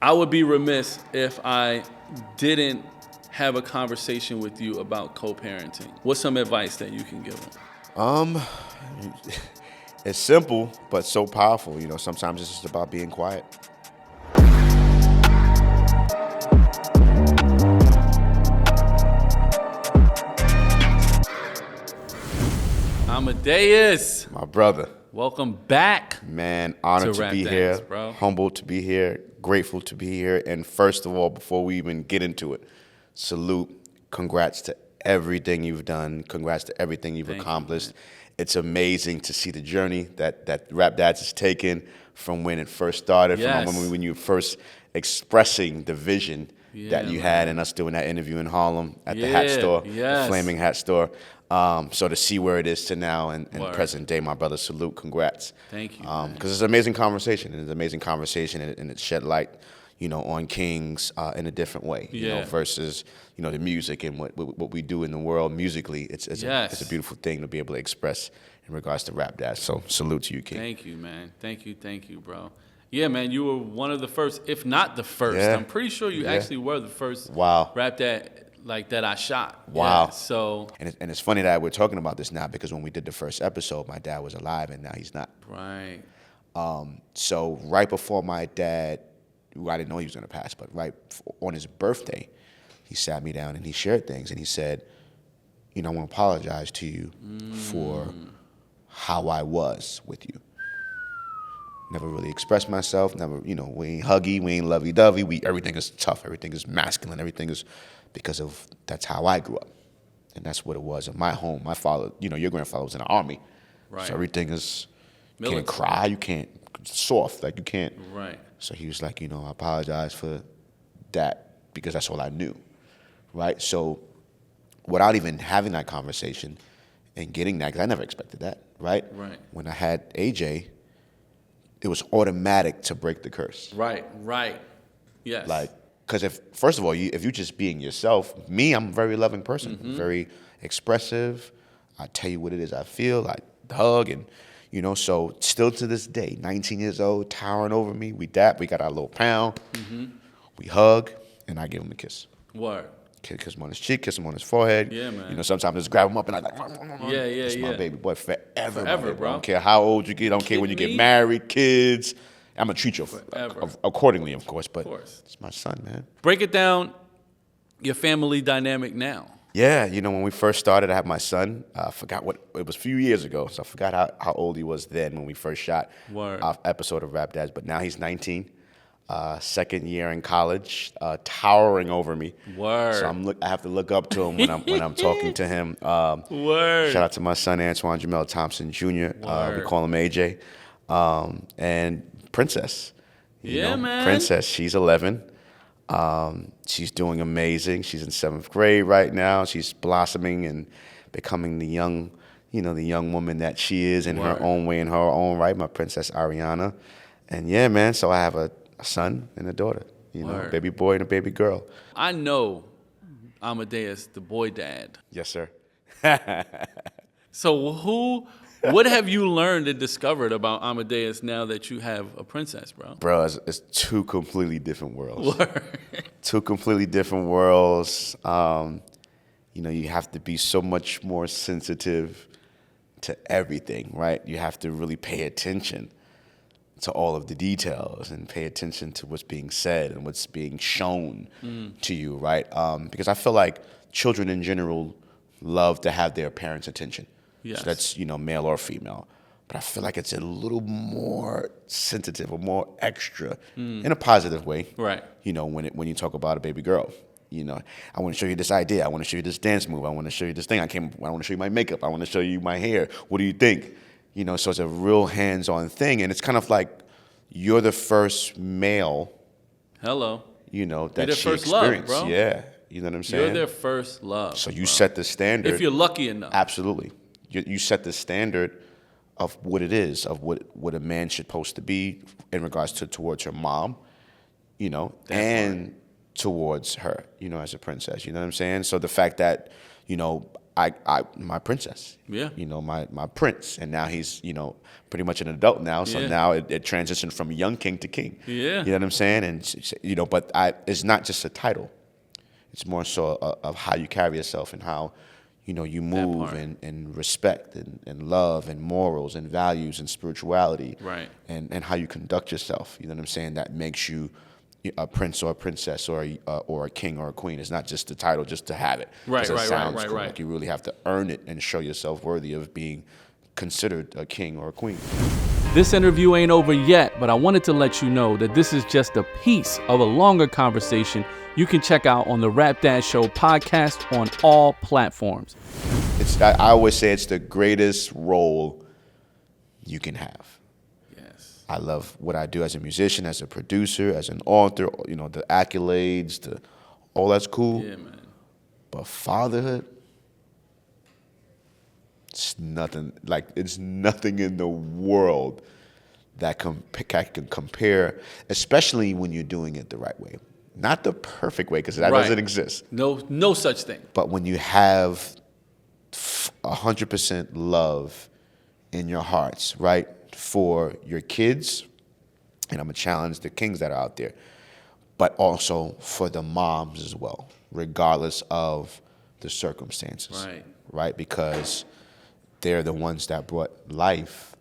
I would be remiss if I didn't have a conversation with you about co-parenting. What's some advice that you can give them? It's simple, but so powerful. You know, sometimes it's just about being quiet. Amadeus, My brother. welcome back. Man, honored to Rap be Dance, here, bro. humbled to be here, grateful to be here. And first of all, before we even get into it, salute, congrats to everything you've done. Congrats to everything you've accomplished. It's amazing to see the journey that Rap Dads has taken from when it first started, Yes. from when you were first expressing the vision that you man. had and us doing that interview in Harlem at the hat store, yes. the Flaming Hat Store. So to see where it is to now and Word. present day, my brother, salute, congrats. Thank you, Because it's an amazing conversation. It's an amazing conversation, and it shed light, you know, on kings in a different way, you know, versus, you know, the music and what we do in the world musically. It's a beautiful thing to be able to express in regards to Rap Dads. So salute to you, King. Thank you, man. Thank you, bro. Yeah, man, you were one of the first, if not the first. Yeah. I'm pretty sure you actually were the first Wow. Rap Dad like that I shot. Wow. Yeah, so And it's funny that we're talking about this now because when we did the first episode, my dad was alive and now he's not. right. So right before my dad, I didn't know he was going to pass, but on his birthday, he sat me down and he shared things and he said, you know, I want to apologize to you for how I was with you. Never really expressed myself, never, you know, we ain't huggy, we ain't lovey-dovey, everything is tough, everything is masculine, everything is because of, that's how I grew up. And that's what it was in my home. My father, you know, your grandfather was in the army. Right. So everything is, you Military. can't cry, you can't, it's soft, like you can't. Right. So he was like, you know, I apologize for that because that's all I knew, right? So without even having that conversation and getting that, because I never expected that, right? Right. When I had AJ, it was automatic to break the curse. Right. Yes. Like, because first of all, if you just being yourself, I'm a very loving person, very expressive. I tell you what it is I feel, I hug and, you know, so still to this day, 19 years old, towering over me, we got our little pound, we hug, and I give him a kiss. Word. Kiss him on his cheek, kiss him on his forehead. Yeah, man. You know, sometimes I just grab him up and I like, Yeah. It's my baby boy forever, Forever, bro. I don't care how old you get, I don't care when you get married, kids. I'm going to treat you accordingly, of course, but it's my son, man. Break it down, your family dynamic now. Yeah, you know, when we first started, I had my son. I forgot it was a few years ago, so I forgot how old he was then when we first shot our episode of Rap Dads. But now he's 19, second year in college, towering over me. Word. So I have to look up to him when I'm talking to him. Word. Shout out to my son Antoine Jamel Thompson Jr. We call him AJ, and Princess. You know, man. Princess. She's 11. She's doing amazing. She's in 7th grade right now. She's blossoming and becoming the young woman that she is in her own way, in her own right, my Princess Ariana. And yeah, man, so I have a son and a daughter, you know, a baby boy and a baby girl. I know Amadeus, the boy dad. Yes, sir. So what have you learned and discovered about Amadeus now that you have a princess, bro? Bro, it's two completely different worlds. Two completely different worlds. You know, you have to be so much more sensitive to everything, right? You have to really pay attention to all of the details and pay attention to what's being said and what's being shown to you, right? Because I feel like children in general love to have their parents' attention. Yes. So that's, you know, male or female. But I feel like it's a little more sensitive or more extra in a positive way. Right. You know, when you talk about a baby girl. You know, I want to show you this idea. I want to show you this dance move. I want to show you this thing. I want to show you my makeup. I want to show you my hair. What do you think? You know, so it's a real hands-on thing. And it's kind of like you're the first male. Hello. You know, that you're she first experienced. Love, bro. Yeah. You know what I'm saying? You're their first love. So you set the standard. If you're lucky enough. Absolutely. You set the standard of what it is, of what a man should supposed to be in regards towards your mom, you know, and towards her, you know, as a princess. You know what I'm saying? So the fact that, you know, my princess. Yeah. You know, my prince. And now he's, pretty much an adult now. So Yeah. now it transitioned from young king to king. Yeah. You know what I'm saying? And, but it's not just a title. It's more so of how you carry yourself and how, you move and respect and love and morals and values and spirituality. Right. And how you conduct yourself. You know what I'm saying? That makes you a prince or a princess or a king or a queen. It's not just the title just to have it. Right, It sounds right. cool. Like you really have to earn it and show yourself worthy of being considered a king or a queen. This interview ain't over yet, but I wanted to let you know that this is just a piece of a longer conversation you can check out on the Rap Dad Show podcast on all platforms. I always say it's the greatest role you can have. I love what I do as a musician, as a producer, as an author, the accolades, all that's cool. Yeah, man. But fatherhood, it's nothing in the world that can compare, especially when you're doing it the right way. Not the perfect way, because that doesn't exist. No such thing. But when you have 100% love in your hearts, right? For your kids, and I'm going to challenge the kings that are out there, but also for the moms as well, regardless of the circumstances. Right? Because they're the ones that brought life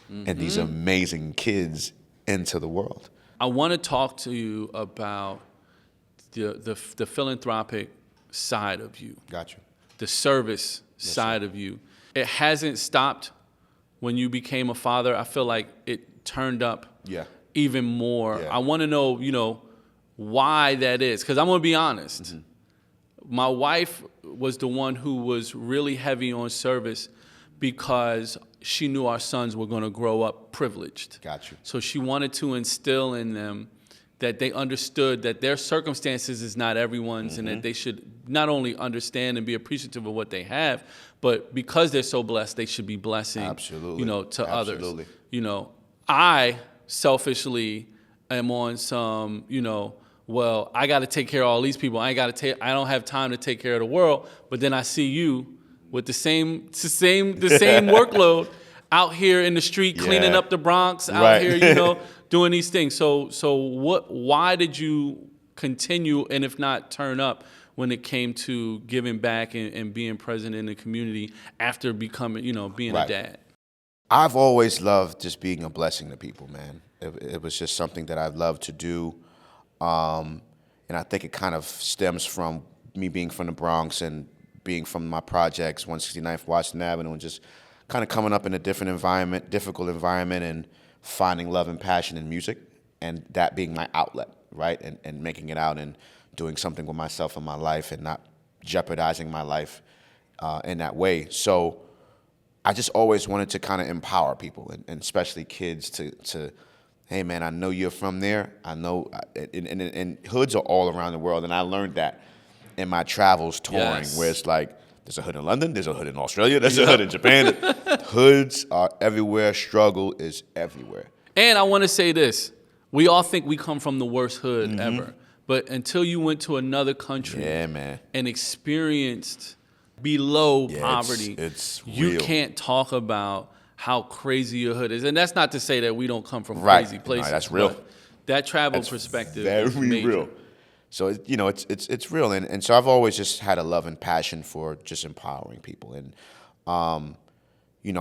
and these amazing kids into the world. I want to talk to you about the philanthropic side of you. Got you. The service side of you. It hasn't stopped when you became a father. I feel like it turned up even more. Yeah. I want to know, why that is. Because I'm going to be honest. My wife was the one who was really heavy on service because she knew our sons were going to grow up privileged. Got you. So she wanted to instill in them that they understood that their circumstances is not everyone's, and that they should not only understand and be appreciative of what they have, but because they're so blessed, they should be blessing, to others. I selfishly am on some, well, I got to take care of all these people. I don't have time to take care of the world. But then I see you with the same workload out here in the street, cleaning up the Bronx, out here, doing these things. So why did you continue, and if not turn up, when it came to giving back and being present in the community after becoming, being a dad? I've always loved just being a blessing to people, man. It was just something that I loved to do. And I think it kind of stems from me being from the Bronx and being from my projects, 169th Washington Avenue, and just kind of coming up in a different environment, difficult environment, and finding love and passion in music, and that being my outlet, right? And making it out and doing something with myself and my life and not jeopardizing my life in that way. So I just always wanted to kind of empower people, and especially kids to hey, man, I know you're from there. I know, and hoods are all around the world, and I learned that in my travels touring, where it's like, there's a hood in London, there's a hood in Australia, there's a hood in Japan. Hoods are everywhere. Struggle is everywhere. And I want to say this. We all think we come from the worst hood ever. But until you went to another country and experienced below poverty, it's you real. can't talk about how crazy your hood is. And that's not to say that we don't come from crazy places. No, that's real. That travel perspective is very real. So, it's real. And so I've always just had a love and passion for just empowering people. And,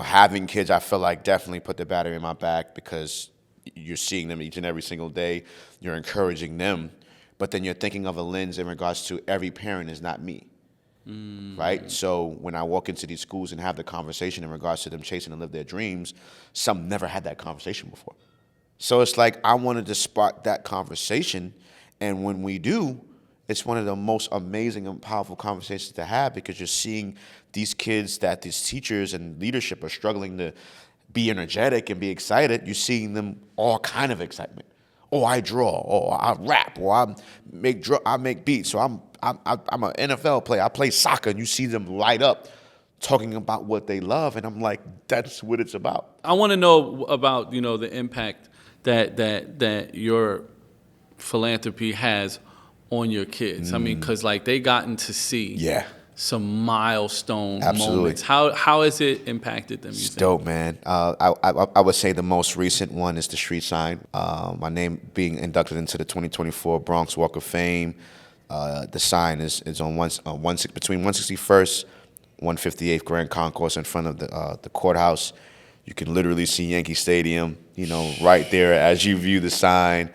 having kids, I feel like definitely put the battery in my back, because you're seeing them each and every single day. You're encouraging them. But then you're thinking of a lens in regards to every parent is not me. Right? So when I walk into these schools and have the conversation in regards to them chasing to live their dreams, some never had that conversation before. So it's like I wanted to spark that conversation. And when we do, it's one of the most amazing and powerful conversations to have, because you're seeing these kids that these teachers and leadership are struggling to be energetic and be excited. You're seeing them all kind of excitement. Oh, I draw, or I rap, or I make beats, so I'm an NFL player. I play soccer, and you see them light up talking about what they love, and I'm like, that's what it's about. I want to know about, the impact that your philanthropy has on your kids. I mean, because they gotten to see some milestone Absolutely. moments. How has it impacted them? You It's think? dope, man. I would say the most recent one is the street sign. My name being inducted into the 2024 Bronx Walk of Fame. The sign is on between 161st, 158th Grand Concourse in front of the courthouse. You can literally see Yankee Stadium, right there as you view the sign.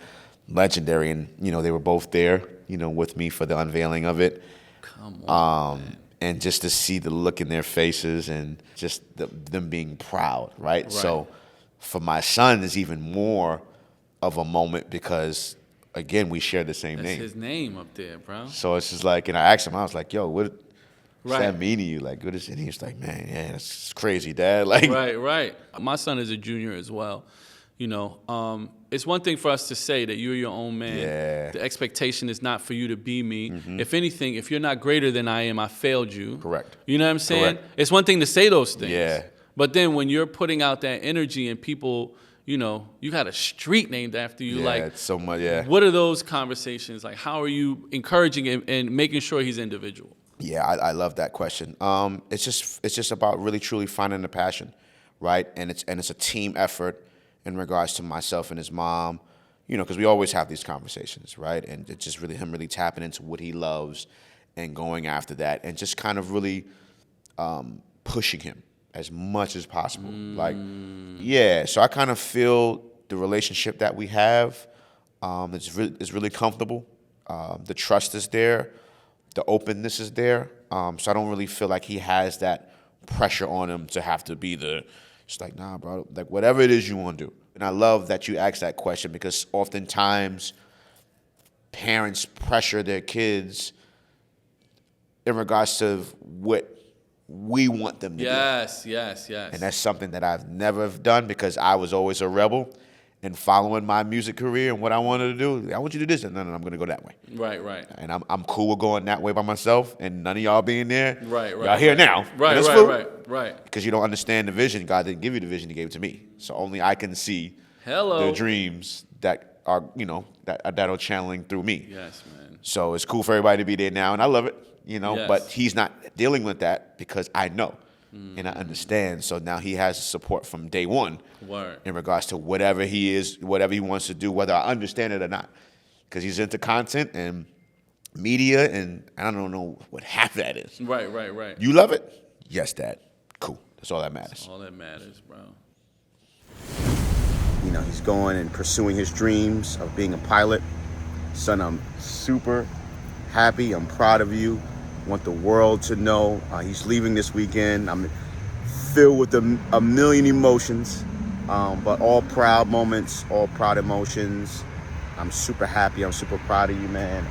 Legendary, and they were both there, with me for the unveiling of it. Come on, man. And just to see the look in their faces and just them being proud, right? So for my son, it's even more of a moment because, again, we share the same That's name. his name up there, bro. So it's just like, and I asked him, I was like, yo, what does Right. that mean to you? Like, what is it? And he was like, man, yeah, it's crazy, Dad. Like, Right. My son is a junior as well. It's one thing for us to say that you're your own man. Yeah. The expectation is not for you to be me. If anything, if you're not greater than I am, I failed you. Correct. You know what I'm saying? Correct. It's one thing to say those things. Yeah. But then when you're putting out that energy and people, you got a street named after you. Yeah, Like, it's so much, yeah. What are those conversations? Like, how are you encouraging him and making sure he's individual? Yeah, I love that question. It's just about really truly finding the passion, right? And it's a team effort in regards to myself and his mom, because we always have these conversations, right? And it's just really him really tapping into what he loves and going after that and just kind of really pushing him as much as possible. Like, yeah, so I kind of feel the relationship that we have is really comfortable. The trust is there. The openness is there. So I don't really feel like he has that pressure on him to have to be it's like, nah, bro, like whatever it is you want to do. And I love that you asked that question because oftentimes parents pressure their kids in regards to what we want them to do. Yes. And that's something that I've never done because I was always a rebel and following my music career and what I wanted to do. I want you to do this, and no, I'm going to go that way. Right. And I'm cool with going that way by myself, and none of y'all being there. Right. Y'all here now. Right. Because you don't understand the vision. God didn't give you the vision; He gave it to me. So only I can see the dreams that are, that are channeling through me. Yes, man. So it's cool for everybody to be there now, and I love it. Yes. But he's not dealing with that because I know and I understand. So now he has support from day one. Word. In regards to whatever he wants to do, whether I understand it or not. Because he's into content and media, and I don't know what half that is. Right. You love it? Yes, Dad. Cool. That's all that matters. That's all that matters, bro. He's going and pursuing his dreams of being a pilot. Son, I'm super happy. I'm proud of you. Want the world to know. He's leaving this weekend. I'm filled with a million emotions. But all proud moments, all proud emotions. I'm super happy. I'm super proud of you, man.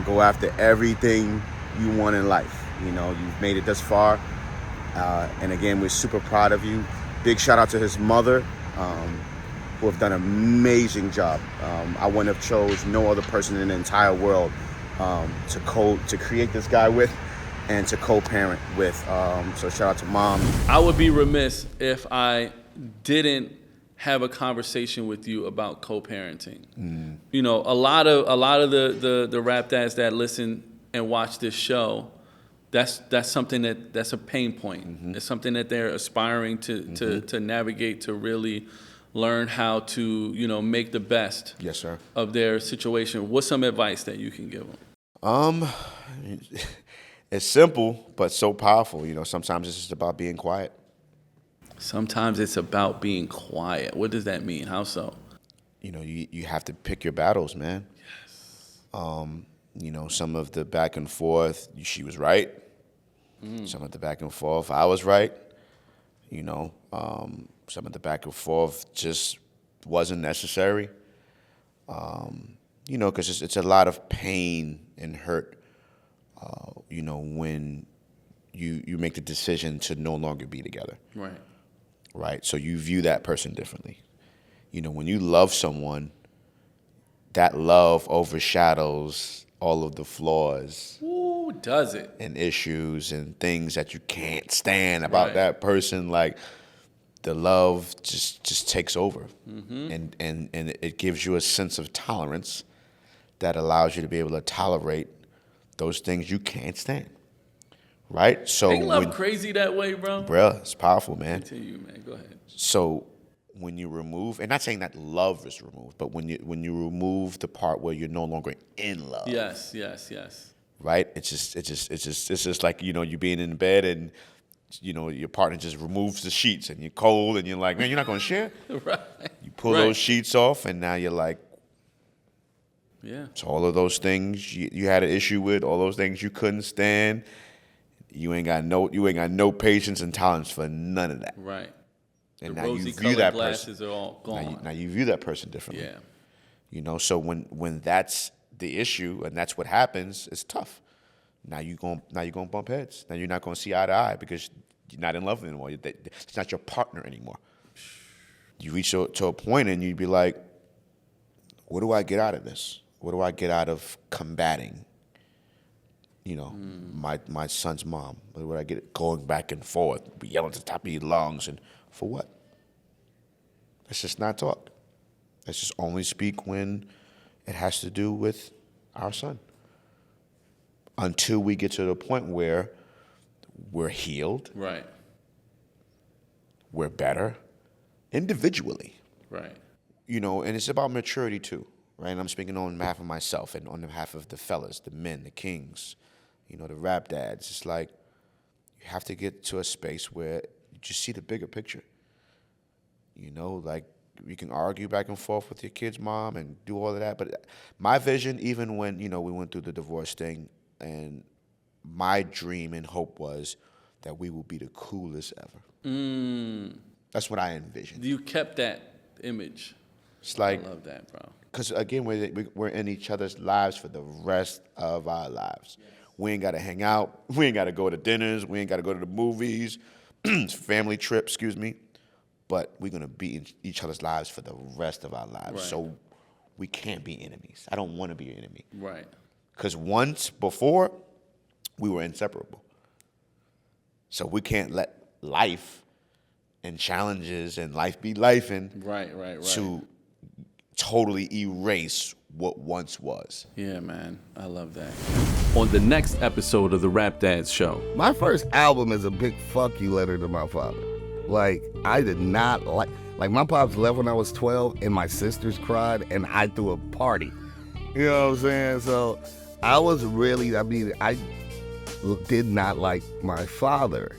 Go after everything you want in life. You've made it this far. And again, we're super proud of you. Big shout out to his mother, who have done an amazing job. I wouldn't have chose no other person in the entire world to create this guy with and to co-parent with. So shout out to Mom. I would be remiss if I didn't have a conversation with you about co-parenting. A lot of the rap dads that listen and watch this show, that's something that's a pain point. It's something that they're aspiring to navigate, to really learn how to make the best Yes, sir. of their situation. What's some advice that you can give them? It's simple but so powerful. Sometimes it's just about being quiet. Sometimes it's about being quiet. What does that mean? How so? You have to pick your battles, man. Yes. Some of the back and forth, she was right. Some of the back and forth, I was right. Some of the back and forth just wasn't necessary. Because it's a lot of pain and hurt, when you make the decision to no longer be together. Right? So you view that person differently. When you love someone, that love overshadows all of the flaws. Ooh, does it? And issues and things that you can't stand about that person. Like, the love just takes over. And it gives you a sense of tolerance that allows you to be able to tolerate those things you can't stand. right? So Ain't love crazy that way, bro? bruh, it's powerful, man. Continue, man. Go ahead. So when you remove, and not saying that love is removed, but when you remove the part where you're no longer in love, Yes. right? It's just like, you know, you being in bed and, you know, your partner just removes the sheets and you're cold and you're like, man, you're not gonna share. Right. You pull those sheets off and now you're like, yeah. so all of those things you had an issue with, all those things you couldn't stand, you ain't got no patience and tolerance for none of that. Right. And the now you rosy view that glasses person. are all gone. Now you view that person differently. Yeah. You know, so when that's the issue and that's what happens, it's tough. Now you're gonna bump heads. Now you're not gonna see eye to eye because you're not in love anymore. It's not your partner anymore. You reach to a point and you'd be like, what do I get out of this? What do I get out of combating, you know, my son's mom? What do I get going back and forth, be yelling at the top of your lungs, and for what? Let's just not talk. Let's just only speak when it has to do with our son. Until we get to the point where we're healed. Right. We're better individually. Right. You know, and it's about maturity too, right? And I'm speaking on behalf of myself and on behalf of the fellas, the men, the kings, you know, the rap dads. It's like you have to get to a space where you just see the bigger picture. You know, like you can argue back and forth with your kid's mom and do all of that. But my vision, even when, you know, we went through the divorce thing, and my dream and hope was that we will be the coolest ever. That's what I envisioned. You kept that image. It's like, I love that, bro. because again, we're in each other's lives for the rest of our lives. Yes. We ain't got to hang out. We ain't got to go to dinners. We ain't got to go to the movies, family trips, excuse me. But we're going to be in each other's lives for the rest of our lives. Right. So we can't be enemies. I don't want to be your enemy. Right. Because once before, we were inseparable. So we can't let life and challenges and life be life and Right. to totally erase what once was. Yeah, man. I love that. On the next episode of the Rap Dads Show. My first album is a big fuck you letter to my father. Like, I did not like my pops left when I was 12 and my sisters cried and I threw a party. You know what I'm saying? So I was really, I did not like my father.